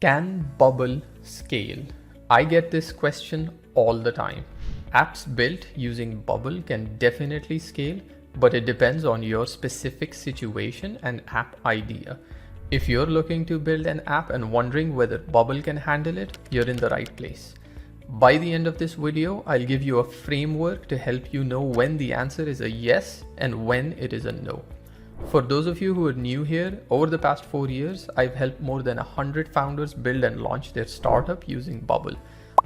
Can Bubble scale? I get this question all the time. Apps built using Bubble can definitely scale, but it depends on your specific situation and app idea. If you're looking to build an app and wondering whether Bubble can handle it, you're in the right place. By the end of this video, I'll give you a framework to help you know when the answer is a yes and when it is a no. For those of you who are new here, over the past 4 years, I've helped more than 100 founders build and launch their startup using Bubble.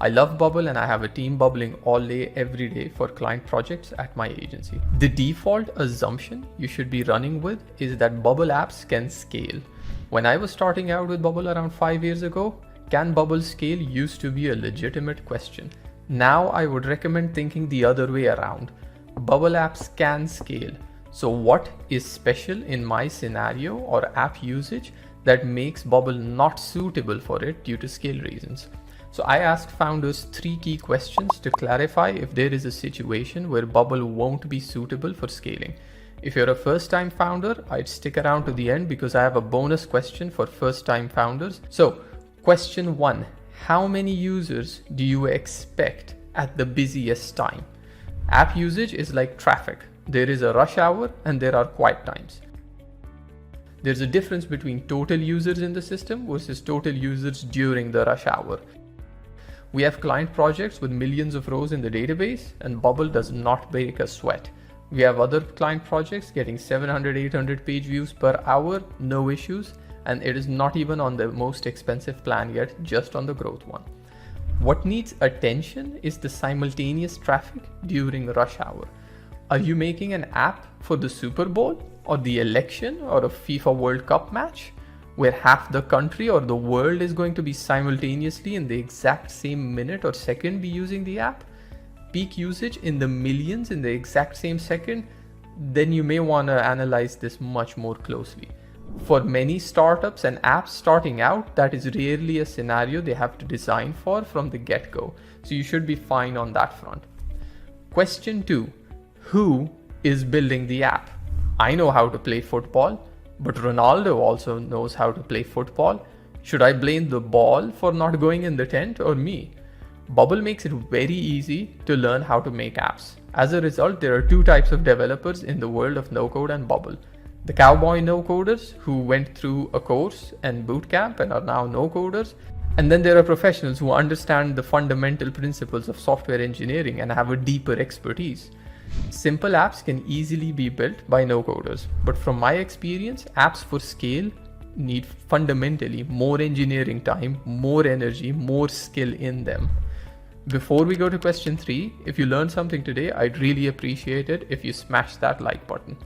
I love Bubble and I have a team bubbling all day, every day for client projects at my agency. The default assumption you should be running with is that Bubble apps can scale. When I was starting out with Bubble around 5 years ago, can Bubble scale used to be a legitimate question. Now I would recommend thinking the other way around. Bubble apps can scale. So what is special in my scenario or app usage that makes Bubble not suitable for it due to scale reasons? So I asked founders 3 key questions to clarify if there is a situation where Bubble won't be suitable for scaling. If you're a first-time founder, I'd stick around to the end because I have a bonus question for first-time founders. So question 1, how many users do you expect at the busiest time? App usage is like traffic. There is a rush hour and there are quiet times. There's a difference between total users in the system versus total users during the rush hour. We have client projects with millions of rows in the database and Bubble does not break a sweat. We have other client projects getting 700, 800 page views per hour, no issues, and it is not even on the most expensive plan yet, just on the growth one. What needs attention is the simultaneous traffic during rush hour. Are you making an app for the Super Bowl or the election or a FIFA World Cup match where half the country or the world is going to be simultaneously in the exact same minute or second be using the app? Peak usage in the millions in the exact same second? Then you may want to analyze this much more closely. For many startups and apps starting out, that is rarely a scenario they have to design for from the get-go. So you should be fine on that front. Question 2. Who is building the app? I know how to play football, but Ronaldo also knows how to play football. Should I blame the ball for not going in the tent or me? Bubble makes it very easy to learn how to make apps. As a result, there are 2 types of developers in the world of no-code and Bubble. The cowboy no-coders who went through a course and bootcamp and are now no-coders. And then there are professionals who understand the fundamental principles of software engineering and have a deeper expertise. Simple apps can easily be built by no-coders, but from my experience, apps for scale need fundamentally more engineering time, more energy, more skill in them. Before we go to question 3, if you learned something today, I'd really appreciate it if you smash that like button.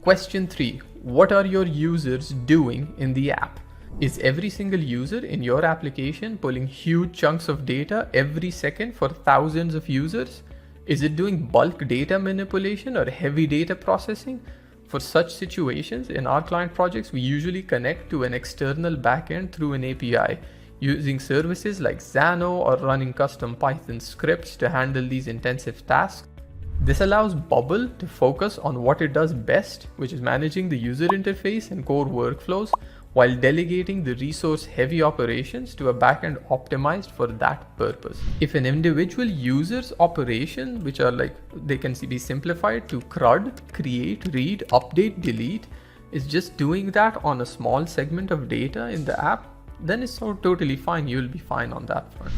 Question 3, what are your users doing in the app? Is every single user in your application pulling huge chunks of data every second for thousands of users? Is it doing bulk data manipulation or heavy data processing? For such situations, in our client projects, we usually connect to an external backend through an API, using services like Xano or running custom Python scripts to handle these intensive tasks. This allows Bubble to focus on what it does best, which is managing the user interface and core workflows, while delegating the resource-heavy operations to a backend optimized for that purpose. If an individual user's operation, which are like, they can be simplified to CRUD, create, read, update, delete, is just doing that on a small segment of data in the app, then it's totally fine. You'll be fine on that front.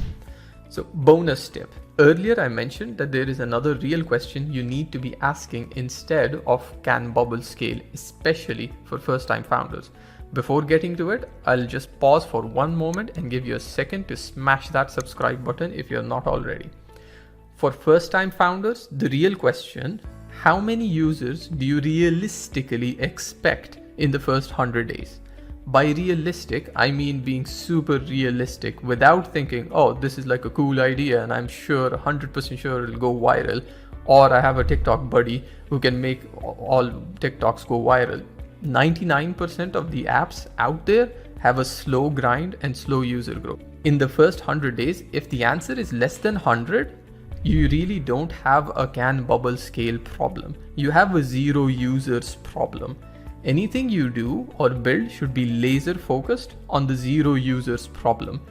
So bonus tip. Earlier I mentioned that there is another real question you need to be asking instead of can Bubble scale, especially for first-time founders. Before getting to it, I'll just pause for one moment and give you a second to smash that subscribe button if you're not already. For first-time founders, the real question, how many users do you realistically expect in the first 100 days? By realistic, I mean being super realistic without thinking, oh, this is like a cool idea and I'm sure, 100% sure it'll go viral. Or I have a TikTok buddy who can make all TikToks go viral. 99% of the apps out there have a slow grind and slow user growth. In the first 100 days, if the answer is less than 100, you really don't have a can Bubble scale problem. You have a 0 users problem. Anything you do or build should be laser focused on the zero users problem.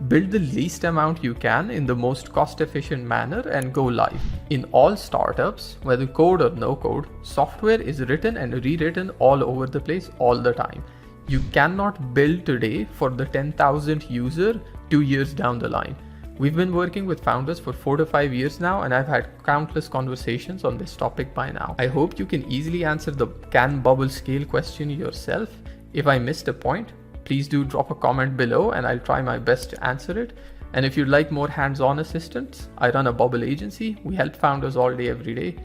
Build the least amount you can in the most cost efficient manner and go live. In all startups, whether code or no code, software is written and rewritten all over the place all the time. You cannot build today for the 10,000th user 2 years down the line. We've been working with founders for 4 to 5 years now, and I've had countless conversations on this topic by now. I hope you can easily answer the can bubble scale question yourself. If I missed a point, please do drop a comment below and I'll try my best to answer it. And if you'd like more hands-on assistance, I run a bubble agency. We help founders all day, every day.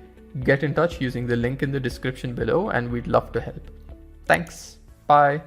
Get in touch using the link in the description below and we'd love to help. Thanks. Bye.